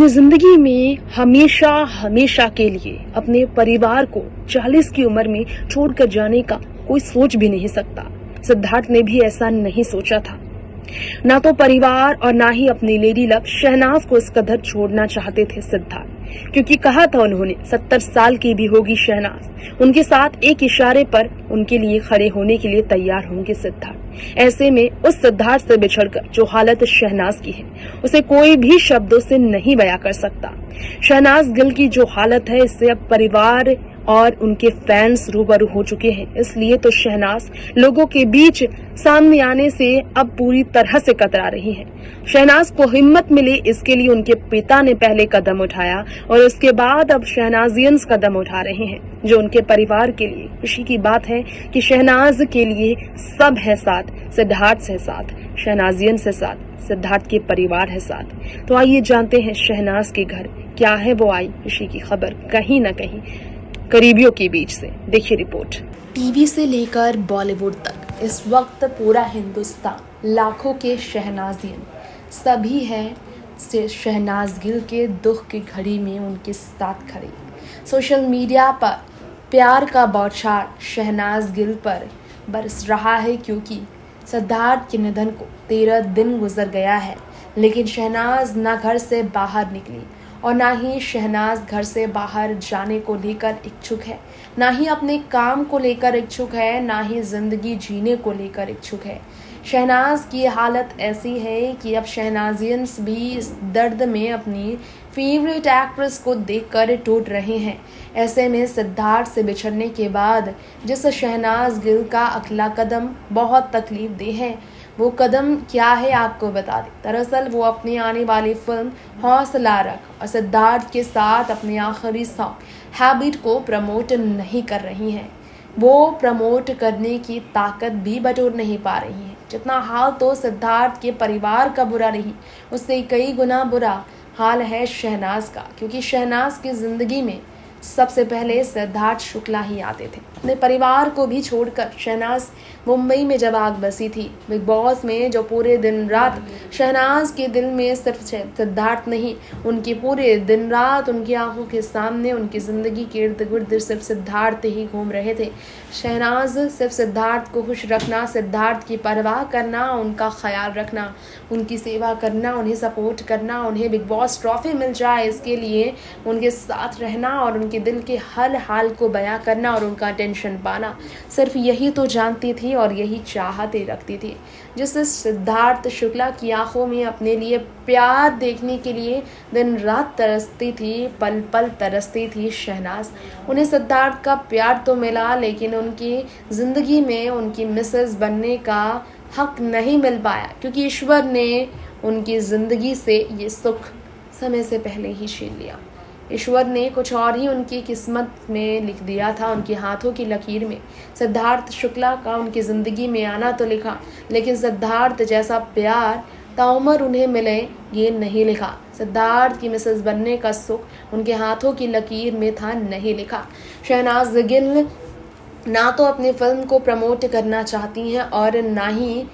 अपनी जिंदगी में हमेशा हमेशा के लिए अपने परिवार को 40 की उम्र में छोड़कर जाने का कोई सोच भी नहीं सकता। सिद्धार्थ ने भी ऐसा नहीं सोचा था। ना तो परिवार और ना ही अपनी लेडी लव शहनाज को इस कदर छोड़ना चाहते थे सिद्धार्थ, क्योंकि कहा था उन्होंने 70 साल की भी होगी शहनाज, उनके साथ एक इशारे पर उनके लिए खड़े होने के लिए तैयार होंगे सिद्धार्थ। ऐसे में उस सिद्धार्थ से बिछड़कर जो हालत शहनाज की है उसे कोई भी शब्दों से नहीं बयां कर सकता। शहनाज गिल की जो हालत है इससे अब परिवार और उनके फैंस रूबरू हो चुके हैं। इसलिए तो शहनाज लोगों के बीच सामने आने से अब पूरी तरह से कतरा रही है। शहनाज को हिम्मत मिले इसके लिए उनके पिता ने पहले कदम उठाया और उसके बाद अब शहनाजियंस कदम उठा रहे हैं, जो उनके परिवार के लिए खुशी की बात है कि शहनाज के लिए सब है साथ, सिद्धार्थ है साथ, शहनाजियंस है साथ, सिद्धार्थ के परिवार है साथ। तो आइए जानते हैं शहनाज के घर क्या है वो आई खुशी की खबर कहीं न कहीं करीबियों के बीच से। देखिए रिपोर्ट। टीवी से लेकर बॉलीवुड तक इस वक्त पूरा हिंदुस्तान लाखों के शहनाजियन सभी हैं शहनाज गिल के दुख की घड़ी में उनके साथ खड़े। सोशल मीडिया पर प्यार का बौछार शहनाज गिल पर बरस रहा है, क्योंकि सिद्धार्थ के निधन को 13 दिन गुजर गया है, लेकिन शहनाज ना घर से बाहर निकली और ना ही शहनाज घर से बाहर जाने को लेकर इच्छुक है, ना ही अपने काम को लेकर इच्छुक है, ना ही जिंदगी जीने को लेकर इच्छुक है। शहनाज की हालत ऐसी है कि अब शहनाजियंस भी इस दर्द में अपनी फेवरेट एक्ट्रेस को देखकर टूट रहे हैं। ऐसे में सिद्धार्थ से बिछड़ने के बाद जिस शहनाज गिल का अगला कदम बहुत तकलीफ देह है, वो कदम क्या है आपको बता दें। दरअसल वो अपनी आने वाली फिल्म हौसला रख और सिद्धार्थ के साथ अपने आखिरी सॉन्ग हैबिट को प्रमोट नहीं कर रही हैं। वो प्रमोट करने की ताकत भी बटोर नहीं पा रही हैं। जितना हाल तो सिद्धार्थ के परिवार का बुरा नहीं, उससे कई गुना बुरा हाल है शहनाज का, क्योंकि शहनाज की जिंदगी में सबसे पहले सिद्धार्थ शुक्ला ही आते थे। अपने परिवार को भी छोड़कर शहनाज मुंबई में जब आग बसी थी बिग बॉस में, जो पूरे दिन रात शहनाज के दिल में सिर्फ सिद्धार्थ नहीं, उनके पूरे दिन रात उनकी आंखों के सामने उनकी जिंदगी के इर्द गिर्द सिर्फ सिद्धार्थ ही घूम रहे थे। शहनाज सिर्फ सिद्धार्थ को खुश रखना, सिद्धार्थ की परवाह करना, उनका ख्याल रखना, उनकी सेवा करना, उन्हें सपोर्ट करना, उन्हें बिग बॉस ट्रॉफी मिल जाए इसके लिए उनके साथ रहना और उनके दिल के हर हाल को बयां करना और उनका टेंशन पाना, सिर्फ यही तो जानती थी और यही चाहते रखती थी। जिससे सिद्धार्थ शुक्ला की आंखों में अपने लिए प्यार देखने के लिए दिन रात तरसती थी, पल पल तरसती थी शहनाज। उन्हें सिद्धार्थ का प्यार तो मिला, लेकिन उनकी जिंदगी में उनकी मिसेस बनने का हक नहीं मिल पाया, क्योंकि ईश्वर ने उनकी जिंदगी से ये सुख समय से पहले ही छीन लिया। ईश्वर ने कुछ और ही उनकी किस्मत में लिख दिया था, उनके हाथों की लकीर में सिद्धार्थ शुक्ला का उनकी ज़िंदगी में आना तो लिखा, लेकिन सिद्धार्थ जैसा प्यार ताउमर उन्हें मिले ये नहीं लिखा। सिद्धार्थ की मिसेस बनने का सुख उनके हाथों की लकीर में था, नहीं लिखा। शहनाज गिल ना तो अपनी फिल्म को प्रमोट करना चाहती हैं और ना ही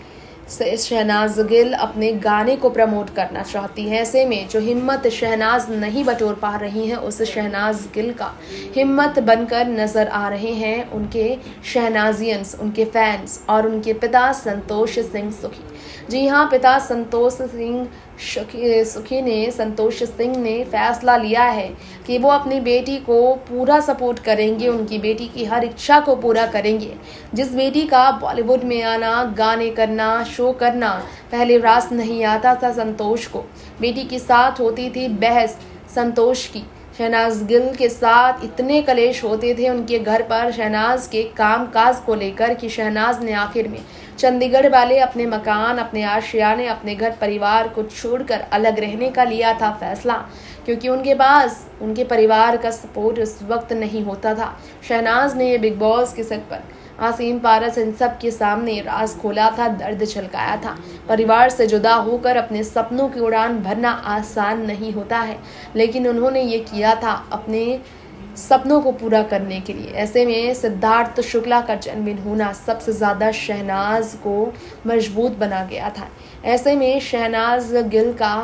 शहनाज गिल अपने गाने को प्रमोट करना चाहती है। ऐसे में जो हिम्मत शहनाज नहीं बटोर पा रही हैं, उस शहनाज गिल का हिम्मत बनकर नजर आ रहे हैं उनके शहनाजियंस, उनके फैंस और उनके पिता संतोष सिंह सुखी। जी हाँ, पिता संतोष सिंह ने फैसला लिया है कि वो अपनी बेटी को पूरा सपोर्ट करेंगे, उनकी बेटी की हर इच्छा को पूरा करेंगे। जिस बेटी का बॉलीवुड में आना, गाने करना, शो करना पहले रास नहीं आता था संतोष को, बेटी के साथ होती थी बहस संतोष की। शहनाज गिल के साथ इतने कलेश होते थे उनके घर पर शहनाज के काम काज को लेकर कि शहनाज ने आखिर में चंडीगढ़ वाले अपने मकान, अपने आशियाने, अपने घर परिवार को छोड़कर अलग रहने का लिया था फैसला, क्योंकि उनके पास उनके परिवार का सपोर्ट उस वक्त नहीं होता था। शहनाज ने ये बिग बॉस के सेट पर आसीम पारस इन सब के सामने राज खोला था, दर्द छलकाया था। परिवार से जुदा होकर अपने सपनों की उड़ान भरना आसान नहीं होता है, लेकिन उन्होंने ये किया था अपने सपनों को पूरा करने के लिए। ऐसे में सिद्धार्थ शुक्ला का जन्मदिन होना सबसे ज़्यादा शहनाज को मजबूत बना गया था। ऐसे में शहनाज गिल का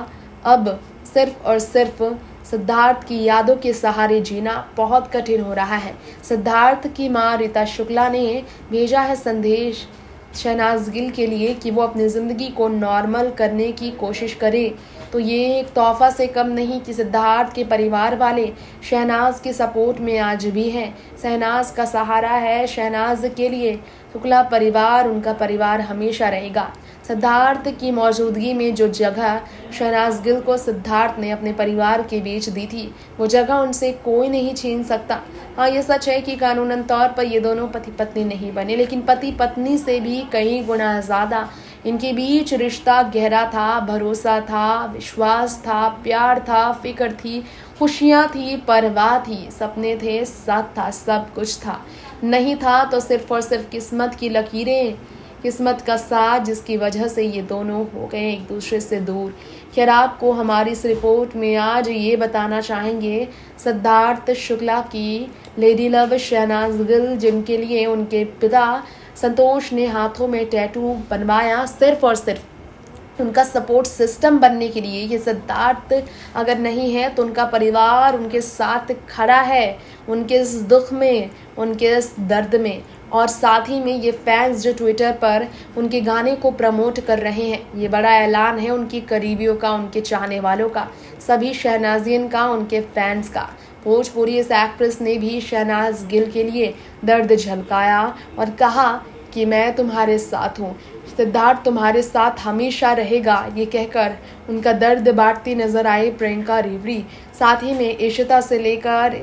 अब सिर्फ और सिर्फ सिद्धार्थ की यादों के सहारे जीना बहुत कठिन हो रहा है। सिद्धार्थ की मां रीता शुक्ला ने भेजा है संदेश शहनाज गिल के लिए कि वो अपनी ज़िंदगी को नॉर्मल करने की कोशिश करे। तो ये एक तोहफा से कम नहीं कि सिद्धार्थ के परिवार वाले शहनाज के सपोर्ट में आज भी हैं। शहनाज का सहारा है शहनाज के लिए शुक्ला परिवार, उनका परिवार हमेशा रहेगा। सिद्धार्थ की मौजूदगी में जो जगह शहनाज गिल को सिद्धार्थ ने अपने परिवार के बीच दी थी, वो जगह उनसे कोई नहीं छीन सकता। हाँ, ये सच है कि कानूनन तौर पर ये दोनों पति पत्नी नहीं बने, लेकिन पति पत्नी से भी कई गुना ज़्यादा इनके बीच रिश्ता गहरा था, भरोसा था, विश्वास था, प्यार था, फिक्र थी, खुशियाँ थी, परवाह थी, सपने थे, साथ था, सब कुछ था। नहीं था तो सिर्फ और सिर्फ किस्मत की लकीरें, किस्मत का साथ, जिसकी वजह से ये दोनों हो गए एक दूसरे से दूर। खैर, आपको हमारी इस रिपोर्ट में आज ये बताना चाहेंगे सिद्धार्थ शुक्ला की लेडी लव शहनाज गिल, जिनके लिए उनके पिता संतोष ने हाथों में टैटू बनवाया सिर्फ और सिर्फ उनका सपोर्ट सिस्टम बनने के लिए। ये सिद्धार्थ अगर नहीं है तो उनका परिवार उनके साथ खड़ा है, उनके इस दुख में, उनके इस दर्द में। और साथ ही में ये फैंस जो ट्विटर पर उनके गाने को प्रमोट कर रहे हैं, ये बड़ा ऐलान है उनकी करीबियों का, उनके चाहने वालों का, सभी शहनाजियन का, उनके फैंस का। भोजपुरी इस एक्ट्रेस ने भी शहनाज गिल के लिए दर्द झलकाया और कहा कि मैं तुम्हारे साथ हूँ, सिद्धार्थ तुम्हारे साथ हमेशा रहेगा, ये कहकर उनका दर्द बांटती नजर आई प्रियंका रेवड़ी। साथ ही में इशिता से लेकर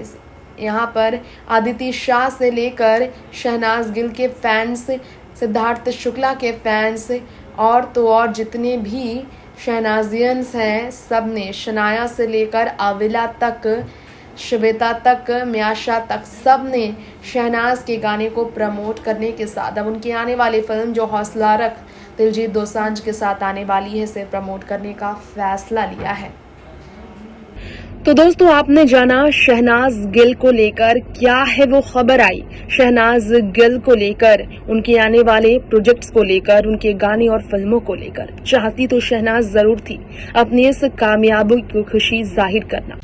यहाँ पर आदिति शाह से लेकर शहनाज गिल के फैंस, सिद्धार्थ शुक्ला के फैंस और तो और जितने भी शहनाजियंस हैं, सब ने शनाया से लेकर आविला तक, श्वेता तक, म्याशा तक, सब ने शहनाज के गाने को प्रमोट करने के साथ अब उनकी आने वाली फिल्म जो हौसला रख दिलजीत दोसांझ के साथ आने वाली है, इसे प्रमोट करने का फैसला लिया है। तो दोस्तों, आपने जाना शहनाज गिल को लेकर क्या है वो खबर आई, शहनाज गिल को लेकर, उनके आने वाले प्रोजेक्ट्स को लेकर, उनके गाने और फिल्मों को लेकर। चाहती तो शहनाज जरूर थी अपनी इस कामयाबी की खुशी जाहिर करना।